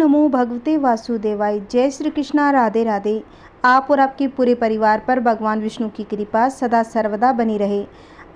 नमो भगवते वासुदेवाय। जय श्री कृष्णा, राधे राधे। आप और आपके पूरे परिवार पर भगवान विष्णु की कृपा सदा सर्वदा बनी रहे।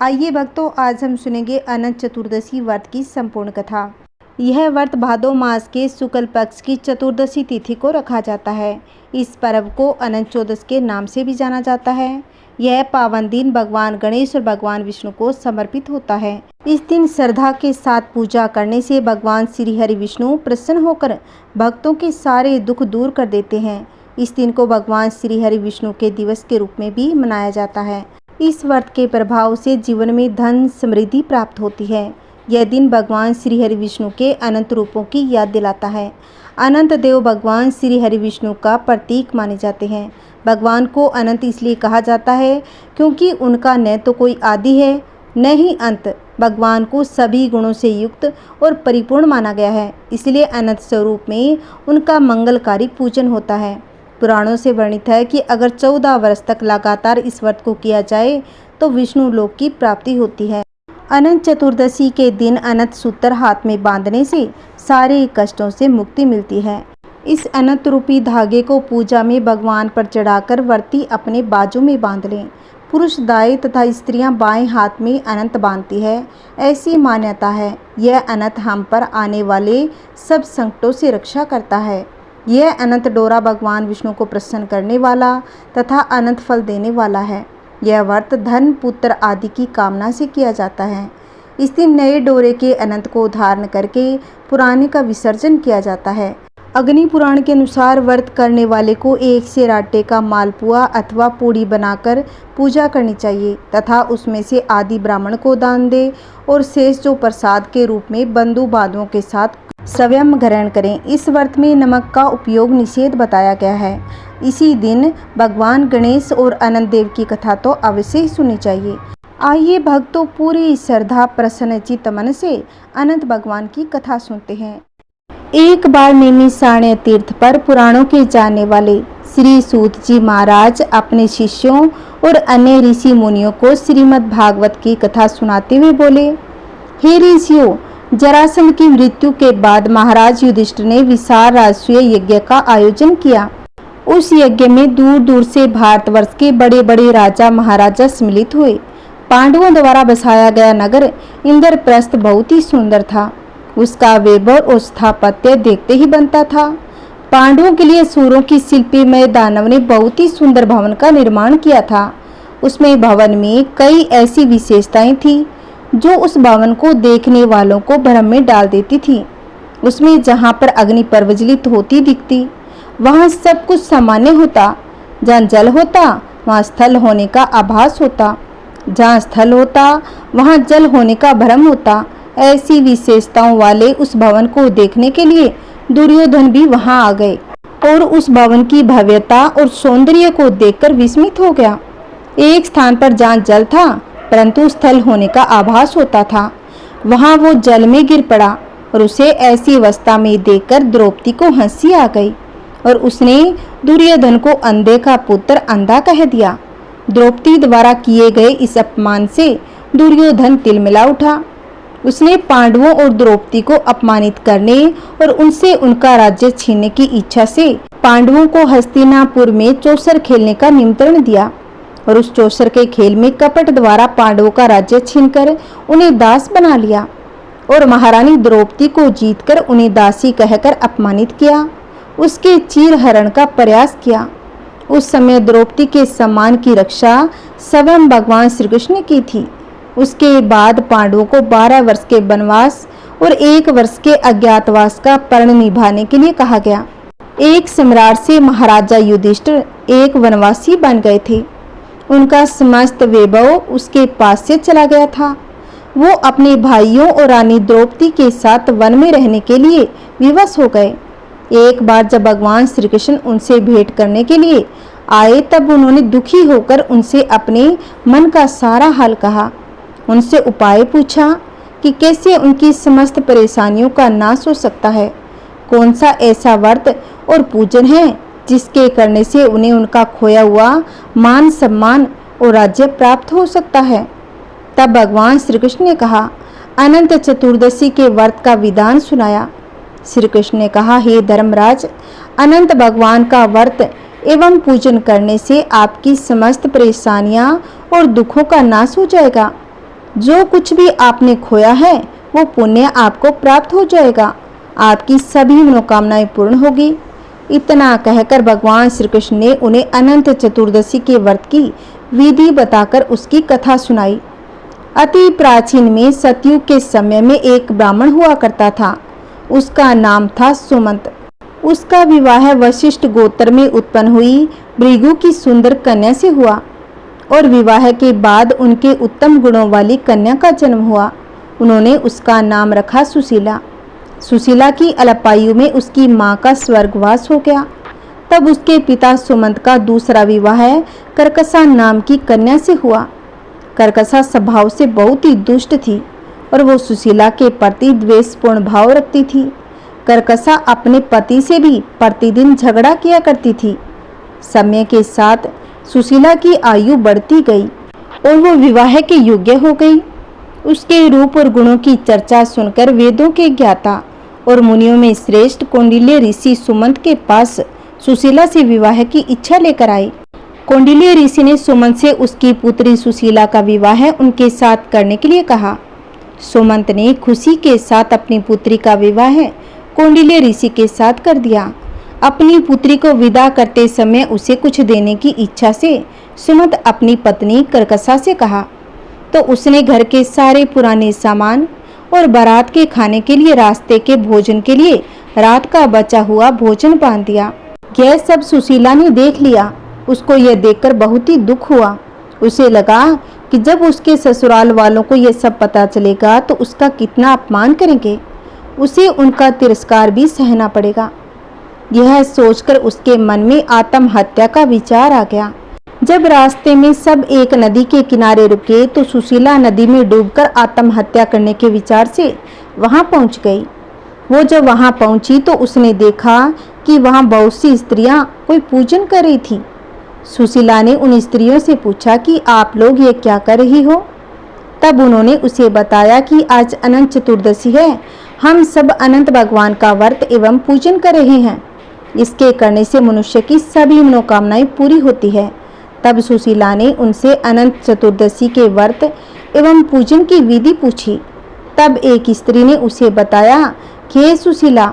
आइए भक्तों, आज हम सुनेंगे अनंत चतुर्दशी व्रत की संपूर्ण कथा। यह व्रत भादो मास के शुक्ल पक्ष की चतुर्दशी तिथि को रखा जाता है। इस पर्व को अनंत चौदस के नाम से भी जाना जाता है। यह पावन दिन भगवान गणेश और भगवान विष्णु को समर्पित होता है। इस दिन श्रद्धा के साथ पूजा करने से भगवान श्री हरि विष्णु प्रसन्न होकर भक्तों के सारे दुख दूर कर देते हैं। इस दिन को भगवान श्री हरि विष्णु के दिवस के रूप में भी मनाया जाता है। इस व्रत के प्रभाव से जीवन में धन समृद्धि प्राप्त होती है। यह दिन भगवान श्री हरि विष्णु के अनंत रूपों की याद दिलाता है। अनंत देव भगवान श्री हरि विष्णु का प्रतीक माने जाते हैं। भगवान को अनंत इसलिए कहा जाता है क्योंकि उनका न तो कोई आदि है न ही अंत। भगवान को सभी गुणों से युक्त और परिपूर्ण माना गया है, इसलिए अनंत स्वरूप में उनका मंगलकारी पूजन होता है। पुराणों से वर्णित है कि अगर 14 वर्ष तक लगातार इस व्रत को किया जाए तो विष्णु लोक की प्राप्ति होती है। अनंत चतुर्दशी के दिन अनंत सूत्र हाथ में बांधने से सारे कष्टों से मुक्ति मिलती है। इस अनंत रूपी धागे को पूजा में भगवान पर चढ़ाकर व्रती अपने बाजू में बांध लें। पुरुष दाएं तथा स्त्रियां बाएं हाथ में अनंत बांधती है। ऐसी मान्यता है। यह अनंत हम पर आने वाले सब संकटों से रक्षा करता है। यह अनंत डोरा भगवान विष्णु को प्रसन्न करने वाला तथा अनंत फल देने वाला है। यह व्रत धन पुत्र आदि की कामना से किया जाता है। इस दिन नए डोरे के अनंत को धारण करके पुराने का विसर्जन किया जाता है। अग्नि पुराण के अनुसार व्रत करने वाले को 1 सेर आटे का मालपुआ अथवा पूड़ी बनाकर पूजा करनी चाहिए तथा उसमें से आदि ब्राह्मण को दान दे और शेष जो प्रसाद के रूप में बंधु बांधवों के साथ स्वयं ग्रहण करें। इस व्रत में नमक का उपयोग निषेध बताया गया है। इसी दिन भगवान गणेश और अनंत देव की कथा तो अवश्य ही सुननी चाहिए। आइए भक्तों, पूरी श्रद्धा प्रसन्न चित्त मन से अनंत भगवान की कथा सुनते हैं। एक बार नैमिषारण्य तीर्थ पर पुराणों के जानने वाले श्री सूत जी महाराज अपने शिष्यों और अन्य ऋषि मुनियों को श्रीमद् भागवत की कथा सुनाते हुए बोले, हे ऋषियों, जरासंध की मृत्यु के बाद महाराज युधिष्ठिर ने विशाल राष्ट्रीय यज्ञ का आयोजन किया। उस यज्ञ में दूर दूर से भारतवर्ष के बड़े बड़े राजा महाराजा सम्मिलित हुए। पांडवों द्वारा बसाया गया नगर इंद्रप्रस्थ बहुत ही सुंदर था। उसका वैभव और स्थापत्य देखते ही बनता था। पांडवों के लिए सूरों की शिल्पीमय दानव ने बहुत ही सुंदर भवन का निर्माण किया था। उसमें भवन में कई ऐसी विशेषताएं थी जो उस भवन को देखने वालों को भ्रम में डाल देती थी। उसमें जहां पर अग्नि प्रज्वलित होती दिखती वहां सब कुछ सामान्य होता। जहाँ जल होता वहां स्थल होने का आभास होता। जहाँ स्थल होता वहां जल होने का भ्रम होता। ऐसी विशेषताओं वाले उस भवन को देखने के लिए दुर्योधन भी वहां आ गए और उस भवन की भव्यता और सौंदर्य को देखकर विस्मित हो गया। एक स्थान पर जहाँ जल था परंतु स्थल होने का आभास होता था, वहां वो जल में गिर पड़ा और उसे ऐसी अवस्था में देखकर द्रौपदी को हंसी आ गई और उसने दुर्योधन को अंधे का पुत्र अंधा कह दिया। द्रौपदी द्वारा किए गए इस अपमान से दुर्योधन तिलमिला उठा। उसने पांडवों और द्रौपदी को अपमानित करने और उनसे उनका राज्य छीनने की इच्छा से पांडवों को हस्तिनापुर में चौसर खेलने का निमंत्रण दिया और उस चौसर के खेल में कपट द्वारा पांडवों का राज्य छीनकर उन्हें दास बना लिया और महारानी द्रौपदी को जीतकर उन्हें दासी कहकर अपमानित किया। उसके चीर हरण का प्रयास किया। उस समय द्रौपदी के सम्मान की रक्षा स्वयं भगवान श्री कृष्ण ने की थी। उसके बाद पांडवों को 12 वर्ष के वनवास और 1 वर्ष के अज्ञातवास का प्रण निभाने के लिए कहा गया। एक सम्राट से महाराजा युधिष्ठिर एक वनवासी बन गए थे। उनका समस्त वैभव उसके पास से चला गया था। वो अपने भाइयों और रानी द्रौपदी के साथ वन में रहने के लिए विवश हो गए। एक बार जब भगवान श्री कृष्ण उनसे भेंट करने के लिए आए तब उन्होंने दुखी होकर उनसे अपने मन का सारा हाल कहा। उनसे उपाय पूछा कि कैसे उनकी समस्त परेशानियों का नाश हो सकता है। कौन सा ऐसा व्रत और पूजन है जिसके करने से उन्हें उनका खोया हुआ मान सम्मान और राज्य प्राप्त हो सकता है। तब भगवान श्री कृष्ण ने कहा, अनंत चतुर्दशी के व्रत का विधान सुनाया। श्री कृष्ण ने कहा, हे धर्मराज, अनंत भगवान का व्रत एवं पूजन करने से आपकी समस्त परेशानियां और दुखों का नाश हो जाएगा। जो कुछ भी आपने खोया है वो पुण्य आपको प्राप्त हो जाएगा। आपकी सभी मनोकामनाएं पूर्ण होगी। इतना कहकर भगवान श्री कृष्ण ने उन्हें अनंत चतुर्दशी के व्रत की विधि बताकर उसकी कथा सुनाई। अति प्राचीन में सतयुग के समय में एक ब्राह्मण हुआ करता था। उसका नाम था सुमंत। उसका विवाह वशिष्ठ गोत्र में उत्पन्न हुई भृगु की सुंदर कन्या से हुआ और विवाह के बाद उनके उत्तम गुणों वाली कन्या का जन्म हुआ। उन्होंने उसका नाम रखा सुशीला। सुशीला की अल्पायु में उसकी मां का स्वर्गवास हो गया। तब उसके पिता सुमंत का दूसरा विवाह कर्कशा नाम की कन्या से हुआ। कर्कशा स्वभाव से बहुत ही दुष्ट थी और वो सुशीला के प्रति द्वेषपूर्ण भाव रखती थी। कर्कशा अपने पति से भी प्रतिदिन झगड़ा किया करती थी। समय के साथ सुशीला की आयु बढ़ती गई और वो विवाह के योग्य हो गई। उसके रूप और गुणों की चर्चा सुनकर वेदों के ज्ञाता और मुनियों में श्रेष्ठ कौंडिल्य ऋषि सुमंत के पास सुशीला से विवाह की इच्छा लेकर आए। कौंडिल्य ऋषि ने सुमंत से उसकी पुत्री सुशीला का विवाह उनके साथ करने के लिए कहा। सुमंत ने खुशी के साथ अपनी पुत्री का विवाह कौंडिल्य ऋषि के साथ कर दिया। अपनी पुत्री को विदा करते समय उसे कुछ देने की इच्छा से सुमंत अपनी पत्नी कर्कशा से कहा, तो उसने घर के सारे पुराने सामान और बारात के खाने के लिए रास्ते के भोजन के लिए रात का बचा हुआ भोजन बांध दिया। यह सब सुशीला ने देख लिया। उसको यह देखकर बहुत ही दुख हुआ। उसे लगा कि जब उसके ससुराल वालों को यह सब पता चलेगा तो उसका कितना अपमान करेंगे। उसे उनका तिरस्कार भी सहना पड़ेगा। यह सोचकर उसके मन में आत्महत्या का विचार आ गया। जब रास्ते में सब एक नदी के किनारे रुके तो सुशीला नदी में डूबकर आत्महत्या करने के विचार से वहां पहुंच गई। वो जब वहां पहुंची तो उसने देखा कि वहां बहुत सी स्त्रियां कोई पूजन कर रही थी। सुशीला ने उन स्त्रियों से पूछा कि आप लोग ये क्या कर रही हो। तब उन्होंने उसे बताया कि आज अनंत चतुर्दशी है। हम सब अनंत भगवान का व्रत एवं पूजन कर रहे हैं। इसके करने से मनुष्य की सभी मनोकामनाएं पूरी होती है। तब सुशीला ने उनसे अनंत चतुर्दशी के व्रत एवं पूजन की विधि पूछी। तब एक स्त्री ने उसे बताया कि हे सुशीला,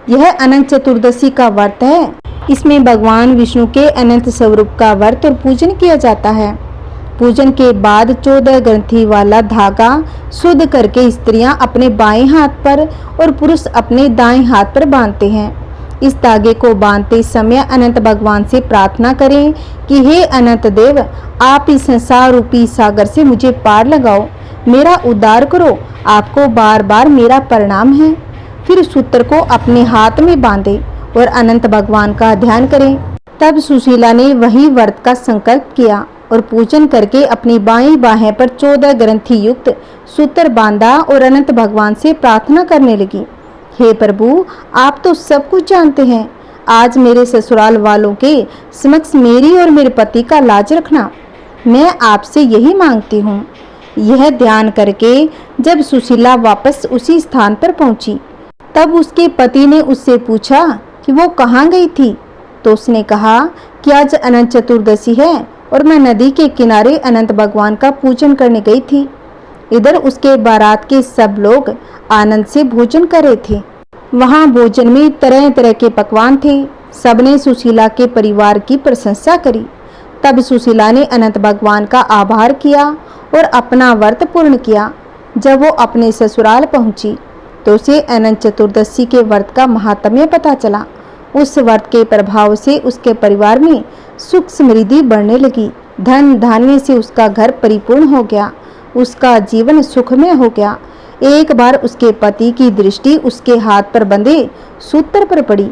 यह अनंत चतुर्दशी का व्रत है। इसमें भगवान विष्णु के अनंत स्वरूप का व्रत और पूजन किया जाता है। पूजन के बाद 14 ग्रंथि वाला धागा शुद्ध करके स्त्रियां अपने बाएं हाथ पर और पुरुष अपने दाएं हाथ पर बांधते हैं। इस धागे को बांधते समय अनंत भगवान से प्रार्थना करें कि हे अनंत देव, आप इस संसार रूपी सागर से मुझे पार लगाओ, मेरा उद्धार करो। आपको बार बार मेरा प्रणाम है। फिर सूत्र को अपने हाथ में बांधे और अनंत भगवान का ध्यान करें। तब सुशीला ने वही व्रत का संकल्प किया और पूजन करके अपनी बाईं बाहें पर 14 ग्रंथि युक्त सूत्र बांधा और अनंत भगवान से प्रार्थना करने लगी। हे प्रभु, आप तो सब कुछ जानते हैं। आज मेरे ससुराल वालों के समक्ष मेरी और मेरे पति का लाज रखना। मैं आपसे यही मांगती हूँ। यह ध्यान करके जब सुशीला वापस उसी स्थान पर पहुंची तब उसके पति ने उससे पूछा कि वो कहाँ गई थी। तो उसने कहा कि आज अनंत चतुर्दशी है और मैं नदी के किनारे अनंत भगवान का पूजन करने गई थी। इधर उसके बारात के सब लोग आनंद से भोजन कर रहे थे। वहाँ भोजन में तरह तरह के पकवान थे। सबने सुशीला के परिवार की प्रशंसा करी। तब सुशीला ने अनंत भगवान का आभार किया और अपना व्रत पूर्ण किया। जब वो अपने ससुराल पहुंची तो उसे अनंत चतुर्दशी के व्रत का महात्म्य पता चला। उस व्रत के प्रभाव से उसके परिवार में सुख समृद्धि बढ़ने लगी। धन धान्य से उसका घर परिपूर्ण हो गया। उसका जीवन सुखमय हो गया। एक बार उसके पति की दृष्टि उसके हाथ पर बंधे सूत्र पर पड़ी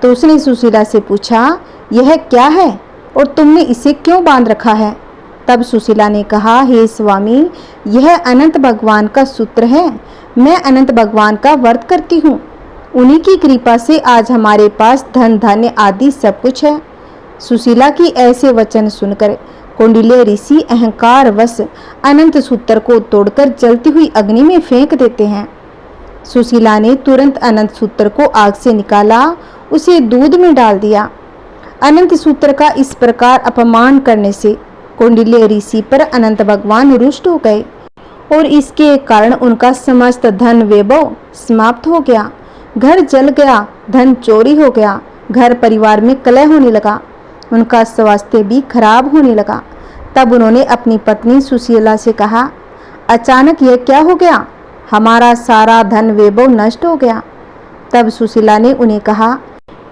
तो उसने सुशीला से पूछा, यह क्या है और तुमने इसे क्यों बांध रखा है। तब सुशीला ने कहा, हे स्वामी, यह अनंत भगवान का सूत्र है। मैं अनंत भगवान का व्रत करती हूँ। उन्हीं की कृपा से आज हमारे पास धन धान्य आदि सब कुछ है। सुशीला की ऐसे वचन सुनकर कौंडिल्य ऋषि अहंकार वश अनंत सूत्र को तोड़कर जलती हुई अग्नि में फेंक देते हैं। सुशीला ने तुरंत अनंत सूत्र को आग से निकाला, उसे दूध में डाल दिया। अनंत सूत्र का इस प्रकार अपमान करने से कौंडिल्य ऋषि पर अनंत भगवान रुष्ट हो गए और इसके कारण उनका समस्त धन वैभव समाप्त हो गया। घर जल गया, धन चोरी हो गया, घर परिवार में कलह होने लगा, उनका स्वास्थ्य भी खराब होने लगा। तब उन्होंने अपनी पत्नी सुशीला से कहा, अचानक यह क्या हो गया? हमारा सारा धन वैभव नष्ट हो गया। तब सुशीला ने उन्हें कहा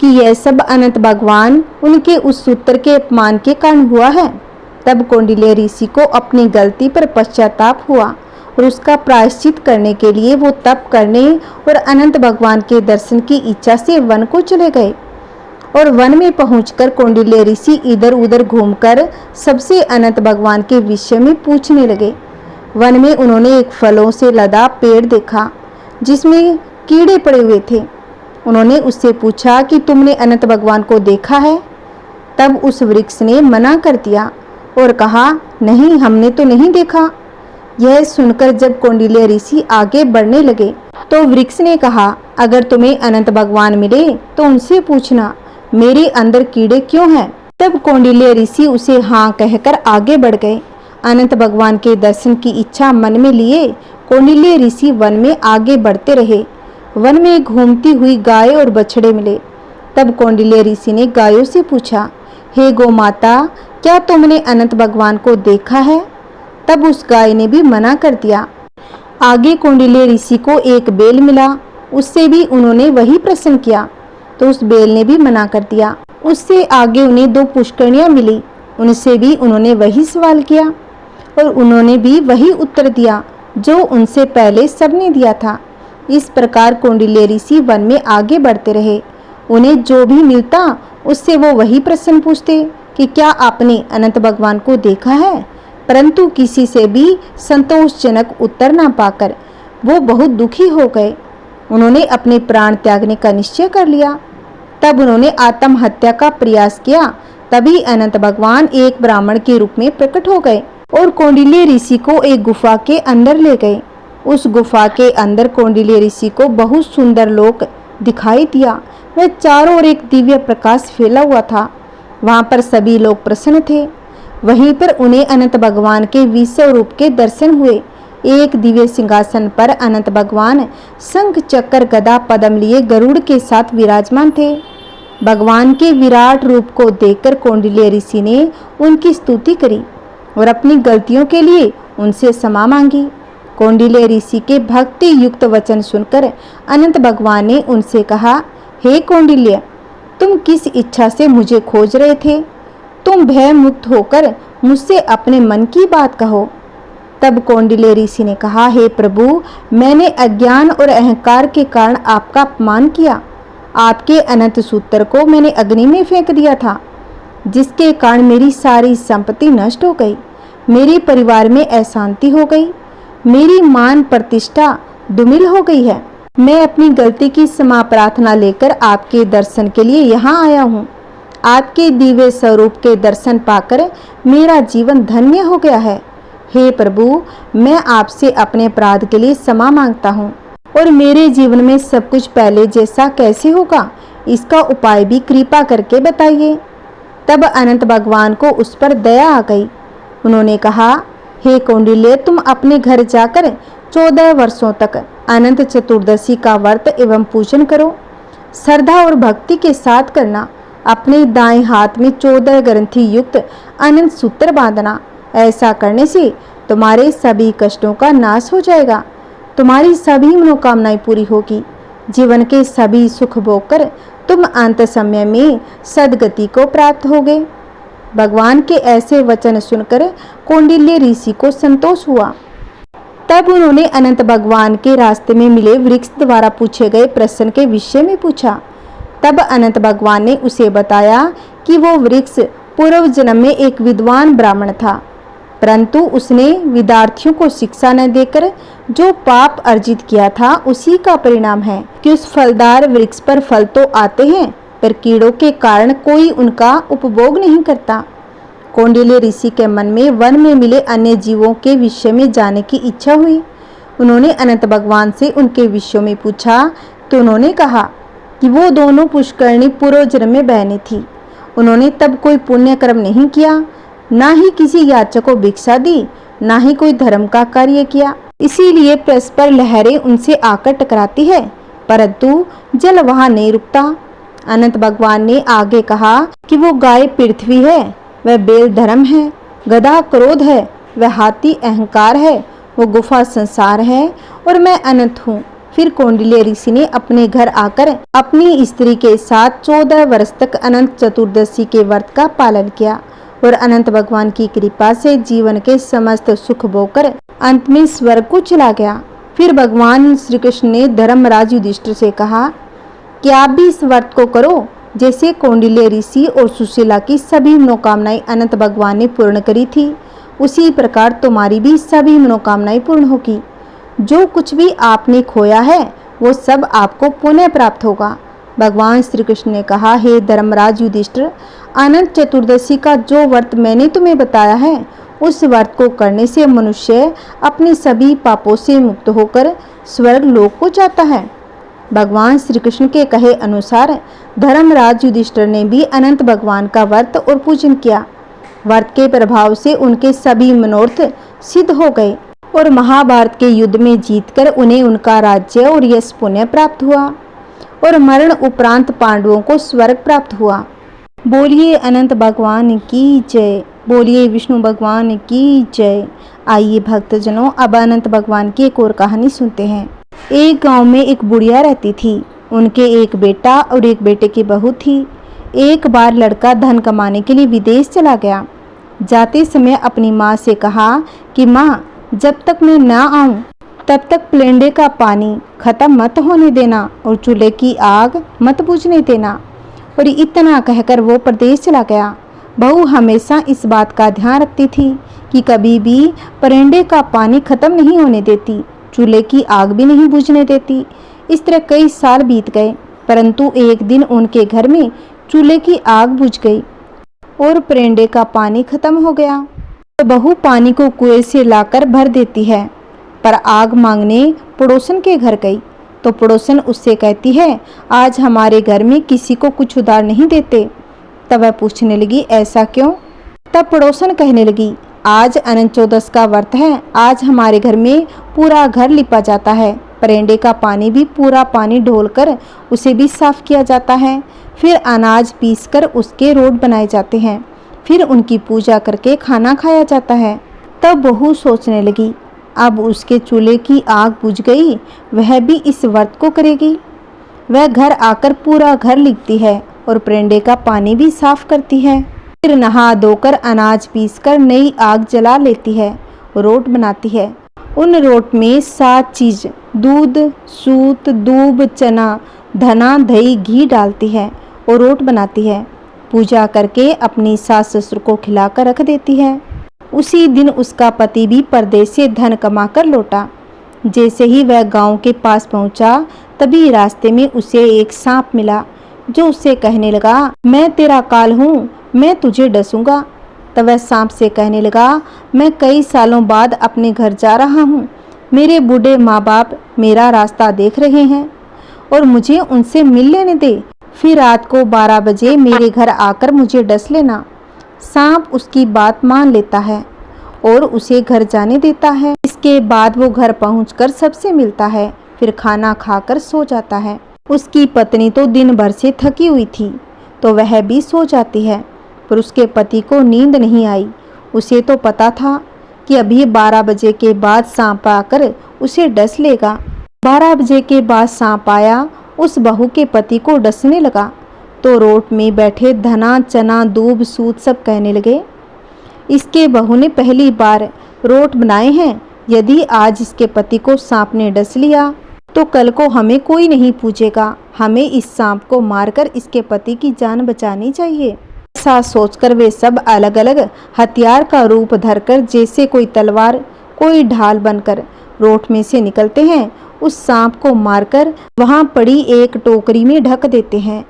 कि यह सब अनंत भगवान उनके उस सूत्र के अपमान के कारण हुआ है। तब कौंडिल्य ऋषि को अपनी गलती पर पश्चाताप हुआ और उसका प्रायश्चित करने के लिए वो तप करने और अनंत भगवान के दर्शन की इच्छा से वन को चले गए। और वन में पहुंचकर कौंडिल्य ऋषि इधर उधर घूमकर सबसे अनंत भगवान के विषय में पूछने लगे। वन में उन्होंने एक फलों से लदा पेड़ देखा जिसमें कीड़े पड़े हुए थे। उन्होंने उससे पूछा कि तुमने अनंत भगवान को देखा है? तब उस वृक्ष ने मना कर दिया और कहा, नहीं, हमने तो नहीं देखा। यह सुनकर जब कौंडिल्य ऋषि आगे बढ़ने लगे तो वृक्ष ने कहा, अगर तुम्हें अनंत भगवान मिले तो उनसे पूछना मेरे अंदर कीड़े क्यों हैं। तब कौंडिल्य ऋषि उसे हाँ कहकर आगे बढ़ गए। अनंत भगवान के दर्शन की इच्छा मन में लिए कौंडिल्य ऋषि वन में आगे बढ़ते रहे। वन में घूमती हुई गाय और बछड़े मिले। तब कौंडिल्य ऋषि ने गायों से पूछा, हे गौ माता, क्या तुमने अनंत भगवान को देखा है? तब उस गाय ने भी मना कर दिया। आगे कौंडिल्य ऋषि को एक बेल मिला, उससे भी उन्होंने वही प्रश्न किया तो उस बेल ने भी मना कर दिया। उससे आगे उन्हें 2 पुष्करनियां मिली, उनसे भी उन्होंने वही सवाल किया और उन्होंने भी वही उत्तर दिया जो उनसे पहले सबने दिया था। इस प्रकार कौंडिल्य ऋषि वन में आगे बढ़ते रहे। उन्हें जो भी मिलता उससे वो वही प्रश्न पूछते कि क्या आपने अनंत भगवान को देखा है? परंतु किसी से भी संतोषजनक उत्तर ना पाकर वो बहुत दुखी हो गए। उन्होंने अपने प्राण त्यागने का निश्चय कर लिया। तब उन्होंने आत्महत्या का प्रयास किया। तभी अनंत भगवान एक ब्राह्मण के रूप में प्रकट हो गए और कौंडिल्य ऋषि को एक गुफा के अंदर ले गए। उस गुफा के अंदर कौंडिल्य ऋषि को बहुत सुंदर लोक दिखाई दिया। वह चारों ओर एक दिव्य प्रकाश फैला हुआ था। वहां पर सभी लोग प्रसन्न थे। वहीं पर उन्हें अनंत भगवान के विश्व रूप के दर्शन हुए। एक दिव्य सिंहासन पर अनंत भगवान शंख चक्र गदा पद्म लिए गरुड़ के साथ विराजमान थे। भगवान के विराट रूप को देखकर कौंडिल्य ऋषि ने उनकी स्तुति करी और अपनी गलतियों के लिए उनसे क्षमा मांगी। कौंडिल्य ऋषि के भक्ति युक्त वचन सुनकर अनंत भगवान ने उनसे कहा, हे कौंडिल्य, तुम किस इच्छा से मुझे खोज रहे थे? तुम भय मुक्त होकर मुझसे अपने मन की बात कहो। तब कौंडिल्य ऋषि ने कहा, हे प्रभु, मैंने अज्ञान और अहंकार के कारण आपका अपमान किया। आपके अनंत सूत्र को मैंने अग्नि में फेंक दिया था, जिसके कारण मेरी सारी संपत्ति नष्ट हो गई। मेरे परिवार में अशांति हो गई। मेरी मान प्रतिष्ठा धूमिल हो गई है। मैं अपनी गलती की क्षमा प्रार्थना लेकर आपके दर्शन के लिए यहाँ आया हूँ। आपके दिव्य स्वरूप के दर्शन पाकर मेरा जीवन धन्य हो गया है। हे प्रभु, मैं आपसे अपने अपराध के लिए क्षमा मांगता हूँ और मेरे जीवन में सब कुछ पहले जैसा कैसे होगा, इसका उपाय भी कृपा करके बताइए। तब अनंत भगवान को उस पर दया आ गई। उन्होंने कहा, हे कौंडिल्य, तुम अपने घर जाकर 14 वर्षों तक अनंत चतुर्दशी का व्रत एवं पूजन करो। श्रद्धा और भक्ति के साथ करना। अपने दाएं हाथ में 14 ग्रंथि युक्त अनंत सूत्र बांधना। ऐसा करने से तुम्हारे सभी कष्टों का नाश हो जाएगा। तुम्हारी सभी मनोकामनाएं पूरी होगी। जीवन के सभी सुख भोग कर तुम अंत समय में सदगति को प्राप्त होगे। भगवान के ऐसे वचन सुनकर कौंडिल्य ऋषि को संतोष हुआ। तब उन्होंने अनंत भगवान के रास्ते में मिले वृक्ष द्वारा पूछे गए प्रश्न के विषय में पूछा। तब अनंत भगवान ने उसे बताया कि वो वृक्ष पूर्व जन्म में एक विद्वान ब्राह्मण था, परंतु उसने विद्यार्थियों को शिक्षा न देकर जो पाप अर्जित किया था उसी का परिणाम है कि उस फलदार वृक्ष पर फल तो आते हैं पर कीड़ों के कारण कोई उनका उपभोग नहीं करता। कौंडिल्य ऋषि के मन में वन में मिले अन्य जीवों के विषय में जानने की इच्छा हुई। उन्होंने अनंत भगवान से उनके विषयों में पूछा तो उन्होंने कहा कि वो दोनों पुष्करणी पूर्व जन्म में बहनें थी। उन्होंने तब कोई पुण्य कर्म नहीं किया, ना ही किसी याचक को भिक्षा दी, ना ही कोई धर्म का कार्य किया। इसीलिए परस्पर लहरें उनसे आकर टकराती है, परंतु जल वहां नहीं रुकता। अनंत भगवान ने आगे कहा कि वो गाय पृथ्वी है, वह बैल धर्म है, गधा क्रोध है, वह हाथी अहंकार है, वो गुफा संसार है और मैं अनंत हूँ। फिर कौंडिल्य ऋषि ने अपने घर आकर अपनी स्त्री के साथ 14 वर्ष तक अनंत चतुर्दशी के व्रत का पालन किया और अनंत भगवान की कृपा से जीवन के समस्त सुख भोगकर अंत में स्वर्ग को चला गया। फिर भगवान श्री कृष्ण ने धर्मराज युधिष्ठिर से कहा कि आप भी इस व्रत को करो, जैसे कौंडिल्य ऋषि और सुशीला की सभी मनोकामनाएं अनंत भगवान ने पूर्ण करी थी, उसी प्रकार तुम्हारी भी सभी मनोकामनाएं पूर्ण होगी। जो कुछ भी आपने खोया है वो सब आपको पुनः प्राप्त होगा। भगवान श्री कृष्ण ने कहा, हे धर्मराज युधिष्ठिर, अनंत चतुर्दशी का जो व्रत मैंने तुम्हें बताया है, उस व्रत को करने से मनुष्य अपने सभी पापों से मुक्त होकर स्वर्ग लोक को जाता है। भगवान श्री कृष्ण के कहे अनुसार धर्मराज युधिष्ठिर ने भी अनंत भगवान का व्रत और पूजन किया। व्रत के प्रभाव से उनके सभी मनोरथ सिद्ध हो गए और महाभारत के युद्ध में जीतकर उन्हें उनका राज्य और यश पुण्य प्राप्त हुआ और मरण उपरांत पांडवों को स्वर्ग प्राप्त हुआ। बोलिए अनंत भगवान की जय, बोलिए विष्णु भगवान की जय। आइए भक्तजनों, अब अनंत भगवान की एक और कहानी सुनते हैं। एक गांव में एक बुढ़िया रहती थी। उनके एक बेटा और एक बेटे की बहू थी। एक बार लड़का धन कमाने के लिए विदेश चला गया। जाते समय अपनी माँ से कहा कि माँ, जब तक मैं ना आऊं तब तक प्लेंडे का पानी खत्म मत होने देना और चूल्हे की आग मत बुझने देना। और इतना कहकर वो प्रदेश चला गया। बहू हमेशा इस बात का ध्यान रखती थी कि कभी भी प्लेंडे का पानी खत्म नहीं होने देती, चूल्हे की आग भी नहीं बुझने देती। इस तरह कई साल बीत गए, परंतु एक दिन उनके घर में चूल्हे की आग बुझ गई और प्लेंडे का पानी खत्म हो गया। तो बहू पानी को कुएं से लाकर भर देती है, पर आग मांगने पड़ोसन के घर गई तो पड़ोसन उससे कहती है, आज हमारे घर में किसी को कुछ उधार नहीं देते। तब वह पूछने लगी, ऐसा क्यों? तब पड़ोसन कहने लगी, आज अनंत चतुर्दशी का व्रत है, आज हमारे घर में पूरा घर लिपा जाता है, प्लेंडे का पानी भी पूरा पानी ढोलकर उसे भी साफ किया जाता है, फिर अनाज पीसकर उसके रोट बनाए जाते हैं, फिर उनकी पूजा करके खाना खाया जाता है। तब बहू सोचने लगी, अब उसके चूल्हे की आग बुझ गई, वह भी इस व्रत को करेगी। वह घर आकर पूरा घर लिपती है और प्लेंडे का पानी भी साफ करती है, फिर नहा धोकर अनाज पीसकर नई आग जला लेती है, रोट बनाती है। उन रोट में 7 चीज दूध, सूत, दूब, चना, धना, दही, घी डालती है और रोट बनाती है। पूजा करके अपनी सास ससुर को खिलाकर रख देती है। उसी दिन उसका पति भी परदेश से धन कमाकर लौटा। जैसे ही वह गांव के पास पहुंचा, तभी रास्ते में उसे एक सांप मिला जो उससे कहने लगा, मैं तेरा काल हूँ, मैं तुझे डसूंगा। तब वह सांप से कहने लगा, मैं कई सालों बाद अपने घर जा रहा हूँ, मेरे बूढ़े माँ बाप मेरा रास्ता देख रहे हैं और मुझे उनसे मिल लेने दे, फिर रात को 12 बजे मेरे घर आकर मुझे डस लेना। सांप उसकी बात मान लेता है और उसे घर जाने देता है। इसके बाद वो घर पहुंचकर सबसे मिलता है, फिर खाना खाकर सो जाता है। उसकी पत्नी तो दिन भर से थकी हुई थी तो वह भी सो जाती है, पर उसके पति को नींद नहीं आई। उसे तो पता था कि अभी 12 बजे के बाद सांप आकर उसे डस लेगा। 12 बजे के बाद सांप आया, उस बहू के पति को डसने लगा तो रोट में बैठे धना, चना, दूब, सूत सब कहने लगे, इसके बहू ने पहली बार रोट बनाए हैं, यदि आज इसके पति को सांप ने डस लिया तो कल को हमें कोई नहीं पूछेगा, हमें इस सांप को मारकर इसके पति की जान बचानी चाहिए। ऐसा सोचकर वे सब अलग अलग हथियार का रूप धरकर, जैसे कोई तलवार कोई ढाल बनकर रोट में से निकलते हैं, उस सांप को मारकर वहां पड़ी एक टोकरी में ढक देते हैं।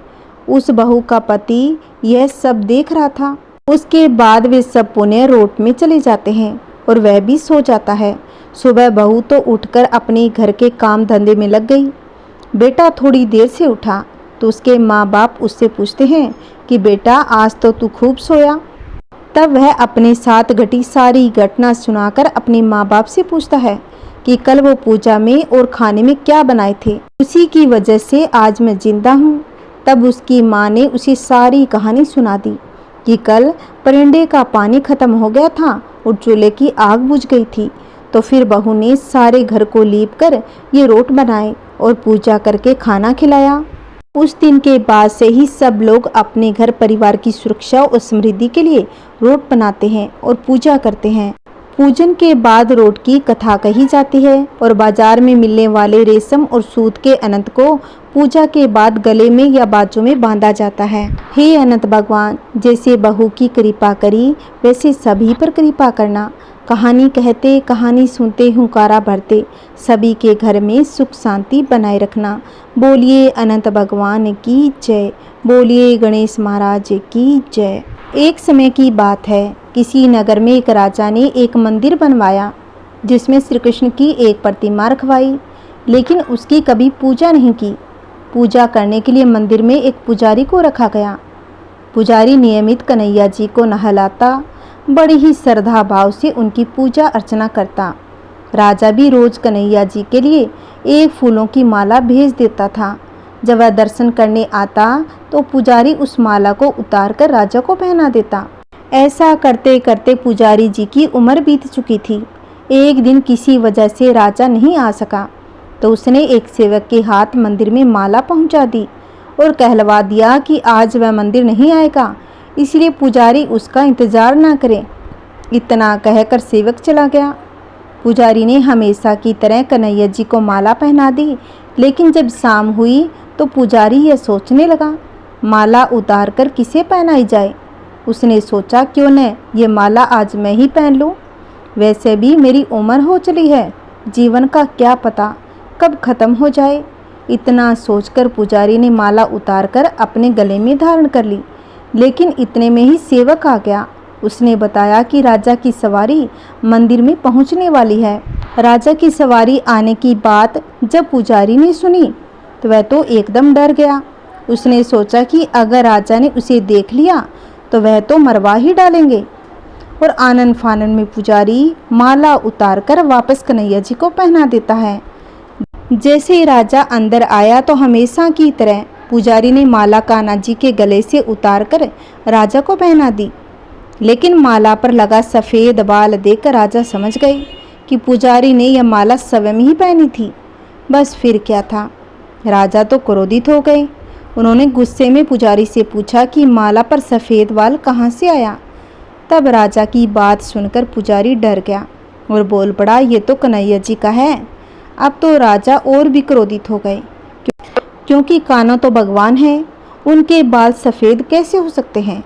उस बहू का पति यह सब देख रहा था। उसके बाद वे सब पुनः रोट में चले जाते हैं और वह भी सो जाता है। सुबह बहू तो उठकर अपने घर के काम धंधे में लग गई। बेटा थोड़ी देर से उठा तो उसके माँ बाप उससे पूछते हैं कि बेटा आज तो तू खूब सोया। तब वह अपने साथ घटी सारी घटना सुनाकर अपने माँ बाप से पूछता है कि कल वो पूजा में और खाने में क्या बनाए थे, उसी की वजह से आज मैं जिंदा हूँ। तब उसकी माँ ने उसे सारी कहानी सुना दी कि कल परिंदे का पानी खत्म हो गया था और चूल्हे की आग बुझ गई थी। तो फिर बहू ने सारे घर को लीप कर ये रोट बनाए और पूजा करके खाना खिलाया। उस दिन के बाद से ही सब लोग अपने घर परिवार की सुरक्षा और समृद्धि के लिए रोट बनाते हैं और पूजा करते हैं। पूजन के बाद रोट की कथा कही जाती है और बाजार में मिलने वाले रेशम और सूत के अनंत को पूजा के बाद गले में या बाजू में बांधा जाता है। हे अनंत भगवान, जैसे बहू की कृपा करी वैसे सभी पर कृपा करना। कहानी कहते कहानी सुनते हुंकारा भरते सभी के घर में सुख शांति बनाए रखना। बोलिए अनंत भगवान की जय। बोलिए गणेश महाराज की जय। एक समय की बात है, किसी नगर में एक राजा ने एक मंदिर बनवाया जिसमें श्री कृष्ण की एक प्रतिमा रखवाई, लेकिन उसकी कभी पूजा नहीं की। पूजा करने के लिए मंदिर में एक पुजारी को रखा गया। पुजारी नियमित कन्हैया जी को नहलाता, बड़ी ही श्रद्धा भाव से उनकी पूजा अर्चना करता। राजा भी रोज कन्हैया जी के लिए एक फूलों की माला भेज देता था। जब वह दर्शन करने आता तो पुजारी उस माला को उतार कर राजा को पहना देता। ऐसा करते करते पुजारी जी की उम्र बीत चुकी थी। एक दिन किसी वजह से राजा नहीं आ सका तो उसने एक सेवक के हाथ मंदिर में माला पहुंचा दी और कहलवा दिया कि आज वह मंदिर नहीं आएगा, इसलिए पुजारी उसका इंतजार ना करे। इतना कहकर सेवक चला गया। पुजारी ने हमेशा की तरह कन्हैया जी को माला पहना दी, लेकिन जब शाम हुई तो पुजारी यह सोचने लगा, माला उतार कर किसे पहनाई जाए। उसने सोचा क्यों न ये माला आज मैं ही पहन लूं। वैसे भी मेरी उम्र हो चली है, जीवन का क्या पता कब खत्म हो जाए। इतना सोचकर पुजारी ने माला उतार कर अपने गले में धारण कर ली। लेकिन इतने में ही सेवक आ गया। उसने बताया कि राजा की सवारी मंदिर में पहुंचने वाली है। राजा की सवारी आने की बात जब पुजारी ने सुनी तो वह तो एकदम डर गया। उसने सोचा कि अगर राजा ने उसे देख लिया तो वह तो मरवा ही डालेंगे। और आनन फानन में पुजारी माला उतार कर वापस कन्हैया जी को पहना देता है। जैसे ही राजा अंदर आया तो हमेशा की तरह पुजारी ने माला कान्हा जी के गले से उतार कर राजा को पहना दी। लेकिन माला पर लगा सफ़ेद बाल देखकर राजा समझ गए कि पुजारी ने यह माला स्वयं ही पहनी थी। बस फिर क्या था, राजा तो क्रोधित हो गए। उन्होंने गुस्से में पुजारी से पूछा कि माला पर सफ़ेद बाल कहाँ से आया। तब राजा की बात सुनकर पुजारी डर गया और बोल पड़ा, ये तो कन्हैया जी का है। अब तो राजा और भी क्रोधित हो गए, क्योंकि कान्हा तो भगवान है, उनके बाल सफ़ेद कैसे हो सकते हैं।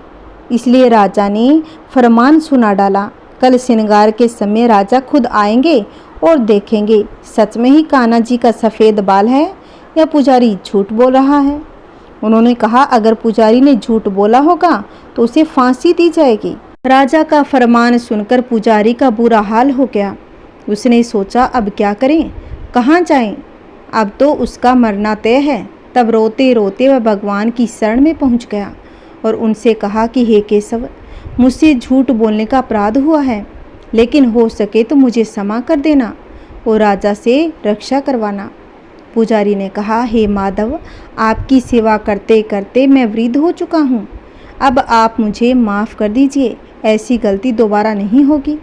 इसलिए राजा ने फरमान सुना डाला, कल श्रृंगार के समय राजा खुद आएंगे और देखेंगे सच में ही कान्हा जी का सफ़ेद बाल है या पुजारी झूठ बोल रहा है। उन्होंने कहा अगर पुजारी ने झूठ बोला होगा तो उसे फांसी दी जाएगी। राजा का फरमान सुनकर पुजारी का बुरा हाल हो गया। उसने सोचा अब क्या करें, कहाँ जाएं? अब तो उसका मरना तय है। तब रोते रोते वह भगवान की शरण में पहुँच गया और उनसे कहा कि हे केशव, मुझसे झूठ बोलने का अपराध हुआ है, लेकिन हो सके तो मुझे क्षमा कर देना और राजा से रक्षा करवाना। पुजारी ने कहा, हे माधव, आपकी सेवा करते करते मैं वृद्ध हो चुका हूँ, अब आप मुझे माफ़ कर दीजिए, ऐसी गलती दोबारा नहीं होगी।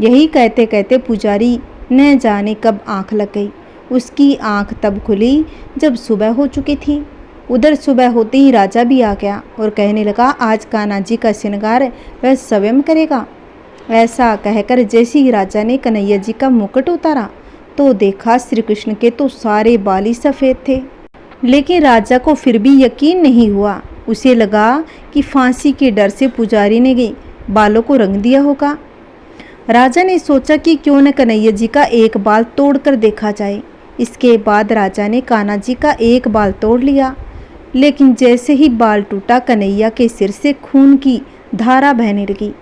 यही कहते कहते पुजारी न जाने कब आँख लग गई। उसकी आँख तब खुली जब सुबह हो चुकी थी। उधर सुबह होते ही राजा भी आ गया और कहने लगा, आज कान्हा जी का श्रृंगार वह स्वयं करेगा। ऐसा कहकर जैसे ही राजा ने कन्हैया जी का मुकुट उतारा तो देखा श्री कृष्ण के तो सारे बाल ही सफ़ेद थे। लेकिन राजा को फिर भी यकीन नहीं हुआ। उसे लगा कि फांसी के डर से पुजारी ने बालों को रंग दिया होगा। राजा ने सोचा कि क्यों न कन्हैया जी का एक बाल तोड़कर देखा जाए। इसके बाद राजा ने कान्हा जी का एक बाल तोड़ लिया, लेकिन जैसे ही बाल टूटा कन्हैया के सिर से खून की धारा बहने लगी।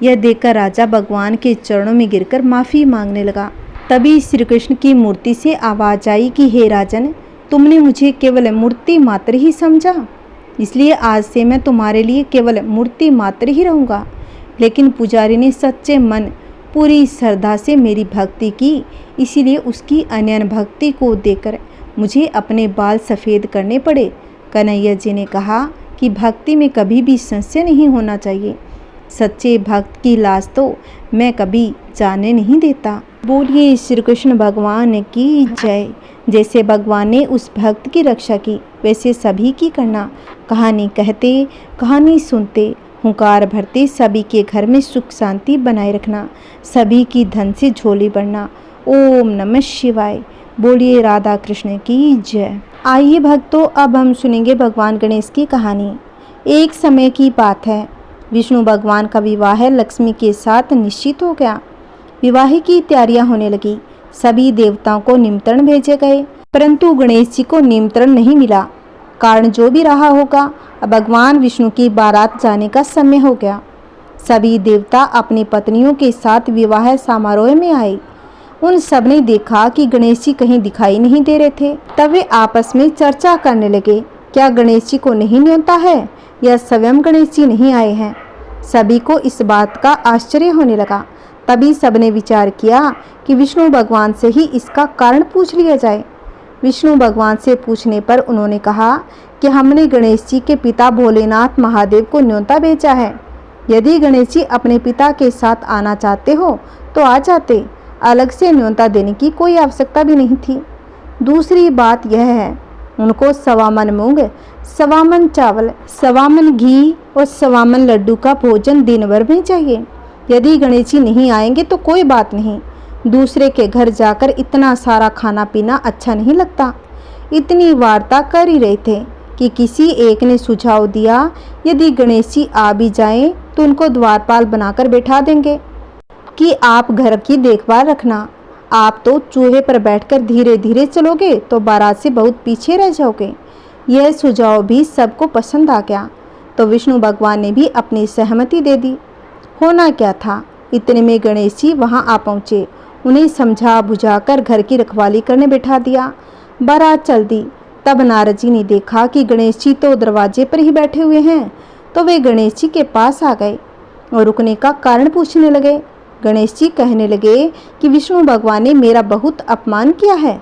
यह देखकर राजा भगवान के चरणों में गिरकर माफ़ी मांगने लगा। तभी श्री कृष्ण की मूर्ति से आवाज आई कि हे राजन, तुमने मुझे केवल मूर्ति मात्र ही समझा, इसलिए आज से मैं तुम्हारे लिए केवल मूर्ति मात्र ही रहूँगा। लेकिन पुजारी ने सच्चे मन पूरी श्रद्धा से मेरी भक्ति की, इसीलिए उसकी अनन्य भक्ति को देखकर मुझे अपने बाल सफ़ेद करने पड़े। कन्हैया जी ने कहा कि भक्ति में कभी भी संशय नहीं होना चाहिए। सच्चे भक्त की लाज तो मैं कभी जाने नहीं देता। बोलिए श्री कृष्ण भगवान की जय। जैसे भगवान ने उस भक्त की रक्षा की, वैसे सभी की करना। कहानी कहते, कहानी सुनते, हुंकार भरते सभी के घर में सुख शांति बनाए रखना, सभी की धन से झोली भरना। ओम नमः शिवाय। बोलिए राधा कृष्ण की जय। आइए भक्तों, अब हम सुनेंगे भगवान गणेश की कहानी। एक समय की बात है, विष्णु भगवान का विवाह लक्ष्मी के साथ निश्चित हो गया। विवाह की तैयारियां होने लगी। सभी देवताओं को निमंत्रण भेजे गए, परंतु गणेश जी को निमंत्रण नहीं मिला। कारण जो भी रहा होगा, अब भगवान विष्णु की बारात जाने का समय हो गया। सभी देवता अपनी पत्नियों के साथ विवाह समारोह में आए। उन सब ने देखा कि गणेश जी कहीं दिखाई नहीं दे रहे थे। तब वे आपस में चर्चा करने लगे, क्या गणेश जी को नहीं न्योता है या स्वयं गणेश जी नहीं आए हैं। सभी को इस बात का आश्चर्य होने लगा। तभी सबने विचार किया कि विष्णु भगवान से ही इसका कारण पूछ लिया जाए। विष्णु भगवान से पूछने पर उन्होंने कहा कि हमने गणेश जी के पिता भोलेनाथ महादेव को न्योता भेजा है। यदि गणेश जी अपने पिता के साथ आना चाहते हो तो आ जाते, अलग से न्योता देने की कोई आवश्यकता भी नहीं थी। दूसरी बात यह है, उनको 1.25 मन मूंग, 1.25 मन चावल, 1.25 मन घी और 1.25 मन लड्डू का भोजन दिन भर में चाहिए। यदि गणेश जी नहीं आएंगे तो कोई बात नहीं, दूसरे के घर जाकर इतना सारा खाना पीना अच्छा नहीं लगता। इतनी वार्ता कर ही रहे थे कि किसी एक ने सुझाव दिया, यदि गणेश जी आ भी जाएं तो उनको द्वारपाल बनाकर बैठा देंगे कि आप घर की देखभाल रखना। आप तो चूहे पर बैठकर धीरे धीरे चलोगे तो बारात से बहुत पीछे रह जाओगे। यह सुझाव भी सबको पसंद आ गया, तो विष्णु भगवान ने भी अपनी सहमति दे दी। होना क्या था, इतने में गणेश जी वहां आ पहुँचे। उन्हें समझा बुझाकर घर की रखवाली करने बैठा दिया। बारात चल दी। तब नारद जी ने देखा कि गणेश जी तो दरवाजे पर ही बैठे हुए हैं, तो वे गणेश जी के पास आ गए और रुकने का कारण पूछने लगे। गणेश जी कहने लगे कि विष्णु भगवान ने मेरा बहुत अपमान किया है।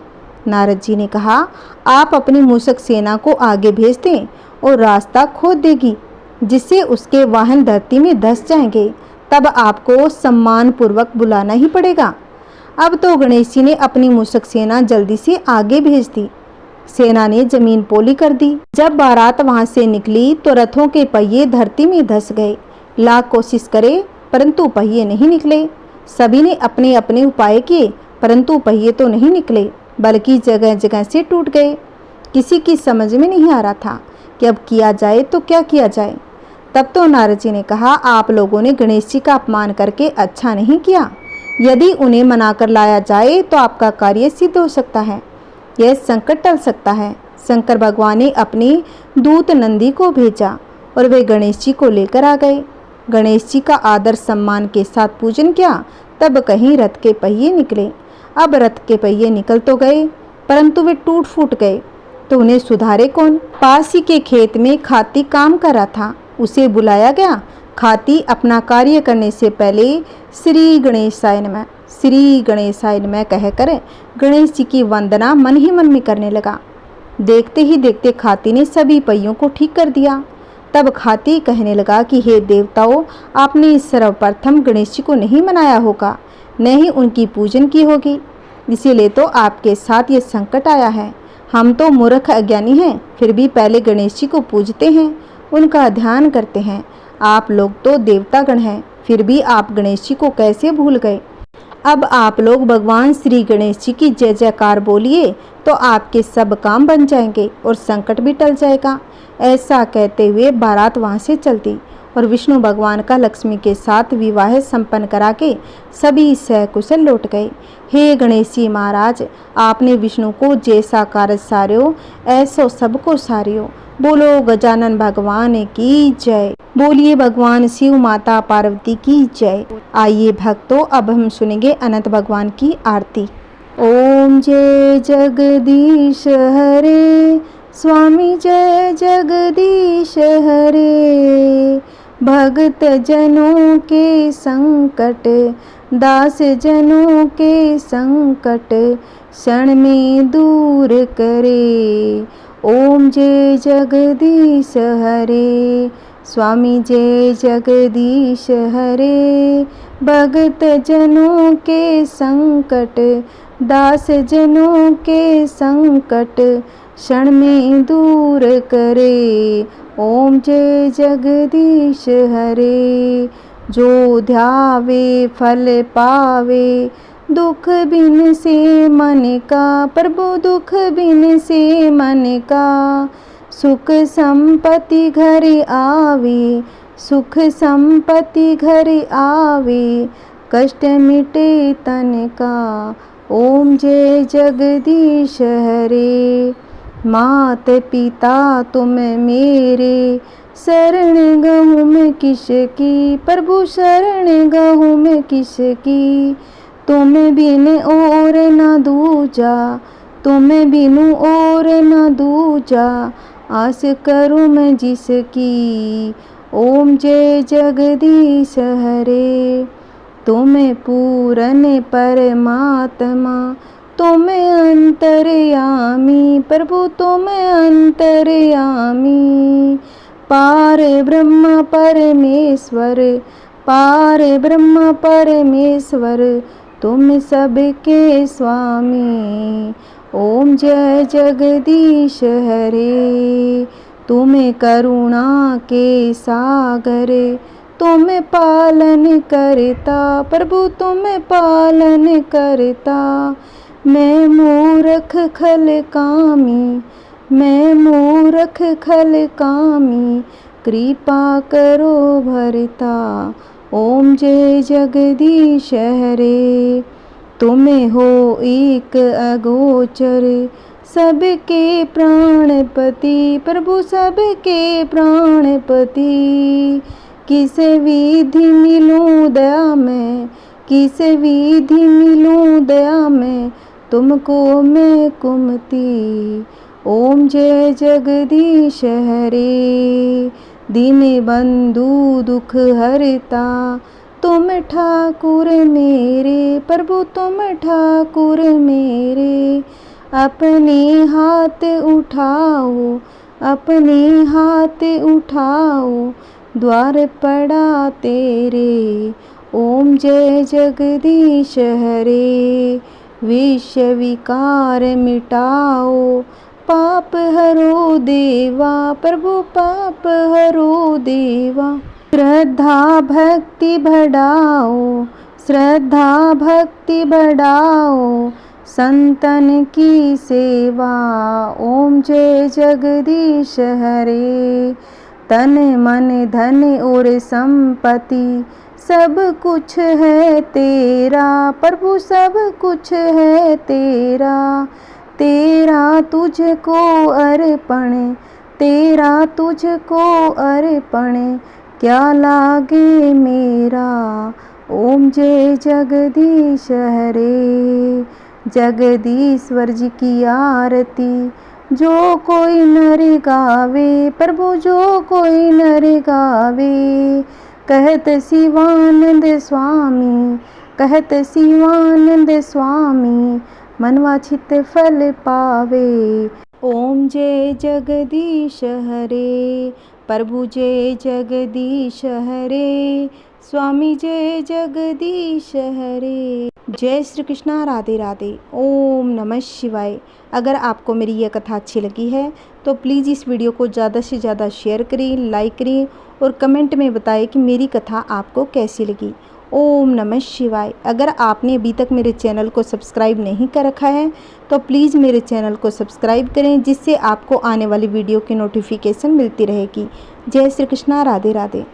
नारद जी ने कहा, आप अपनी मूषक सेना को आगे भेज दें और रास्ता खोद देगी, जिससे उसके वाहन धरती में धंस जाएंगे। तब आपको सम्मान पूर्वक बुलाना ही पड़ेगा। अब तो गणेश जी ने अपनी मूषक सेना जल्दी से आगे भेज दी। सेना ने जमीन पोली कर दी। जब बारात वहां से निकली तो रथों के पहिए धरती में धंस गए। लाख कोशिश करे परंतु पहिए नहीं निकले। सभी ने अपने अपने उपाय किए, परंतु पहिए तो नहीं निकले, बल्कि जगह जगह से टूट गए। किसी की समझ में नहीं आ रहा था कि अब किया जाए तो क्या किया जाए। तब तो नारद जी ने कहा, आप लोगों ने गणेश जी का अपमान करके अच्छा नहीं किया। यदि उन्हें मनाकर लाया जाए तो आपका कार्य सिद्ध हो सकता है, यह संकट टल सकता है। शंकर भगवान ने अपने दूत नंदी को भेजा और वे गणेश जी को लेकर आ गए। गणेश जी का आदर सम्मान के साथ पूजन किया। तब कहीं रथ के पहिए निकले। अब रथ के पहिए निकल तो गए, परंतु वे टूट फूट गए, तो उन्हें सुधारे कौन। पास ही के खेत में खाती काम कर रहा था, उसे बुलाया गया। खाती अपना कार्य करने से पहले श्री गणेशाय नमः, श्री गणेशाय नमः कहकर गणेश जी की वंदना मन ही मन में करने लगा। देखते ही देखते खाती ने सभी पहियों को ठीक कर दिया। तब खाती कहने लगा कि हे देवताओं, आपने सर्वप्रथम गणेश जी को नहीं मनाया होगा, न ही उनकी पूजन की होगी, इसीलिए तो आपके साथ ये संकट आया है। हम तो मूर्ख अज्ञानी हैं, फिर भी पहले गणेश जी को पूजते हैं, उनका ध्यान करते हैं। आप लोग तो देवतागण हैं, फिर भी आप गणेश जी को कैसे भूल गए। अब आप लोग भगवान श्री गणेश जी की जय जयकार बोलिए तो आपके सब काम बन जाएंगे और संकट भी टल जाएगा। ऐसा कहते हुए बारात वहाँ से चलती और विष्णु भगवान का लक्ष्मी के साथ विवाह संपन्न करा के सभी सकुशल लौट गए। हे गणेश जी महाराज, आपने विष्णु को जैसा कार्य सार्यो ऐसो सबको सारियो। बोलो गजानन भगवान की जय। बोलिए भगवान शिव माता पार्वती की जय। आइए भक्तों, अब हम सुनेंगे अनंत भगवान की आरती। ओम जय जगदीश हरे, स्वामी जय जगदीश हरे। भक्त जनों के संकट, दास जनों के संकट, क्षण में दूर करे। ओम जय जगदीश हरे, स्वामी जय जगदीश हरे। भक्त जनों के संकट, दास जनों के संकट, क्षण में दूर करे। ओम जय जगदीश हरे। जो ध्यावे फल पावे, दुख बिन से मन का, प्रभु दुख बिन से मन का। सुख संपत्ति घर आवे, सुख संपत्ति घर आवे, कष्ट मिटे तन का। ओम जय जगदीश हरे। मात पिता तुम मेरे, शरण गहूँ मैं किसकी, प्रभु शरण गहूँ मैं किसकी। तुम बिन और न दूजा, तुम बिनु और न दूजा, आस करूँ मैं जिसकी। ओम जय जगदीश हरे। तुम पूरन परमात्मा, तुम अंतर्यामी, प्रभु तुम अंतर्यामी। पार ब्रह्म परमेश्वर, पार ब्रह्म परमेश्वर, तुम सबके स्वामी। ओम जय जगदीश हरे। तुम करुणा के सागर, तुम पालन करता, प्रभु तुम पालन करता। मैं मूर्ख खल कामी, मैं मूर्ख खल कामी, कृपा करो भरता। ओम जय जगदीश हरे। तुम हो एक अगोचर, सबके प्राणपति, प्रभु सबके प्राणपति। किस विधि मिलूं दया में, किस विधि मिलूं दया में, तुमको मैं कुमति। ओम जय जगदीश हरे। दीन बंधु दुख हरता, तुम ठाकुर मेरे, प्रभु तुम ठाकुर मेरे। अपने हाथ उठाओ, अपने हाथ उठाओ, द्वार पड़ा तेरे। ओम जय जगदीश हरे। विष विकार मिटाओ, पाप हरो देवा, प्रभु पाप हरो देवा। श्रद्धा भक्ति बढ़ाओ, श्रद्धा भक्ति बढ़ाओ, संतन की सेवा। ओम जय जगदीश हरे। तन मन धन और संपत्ति, सब कुछ है तेरा, प्रभु सब कुछ है तेरा। तेरा तुझको अर्पण, तेरा तुझको अर्पण, क्या लागे मेरा। ओम जय जगदीश हरे। जगदीश्वर जी की आरती जो कोई नर गावे, प्रभु जो कोई नर गावे। कहत शिवानंद स्वामी, कहत शिवानंद स्वामी, मनवांछित फल पावे। ओम जय जगदीश हरे। प्रभु जय जगदीश हरे, स्वामी जय जगदीश हरे। जय श्री कृष्णा, राधे राधे। ओम नमः शिवाय। अगर आपको मेरी यह कथा अच्छी लगी है तो प्लीज़ इस वीडियो को ज़्यादा से ज़्यादा शेयर करें, लाइक करें और कमेंट में बताएं कि मेरी कथा आपको कैसी लगी। ओम नमः शिवाय। अगर आपने अभी तक मेरे चैनल को सब्सक्राइब नहीं कर रखा है तो प्लीज़ मेरे चैनल को सब्सक्राइब करें, जिससे आपको आने वाली वीडियो की नोटिफिकेशन मिलती रहेगी। जय श्री कृष्णा, राधे राधे।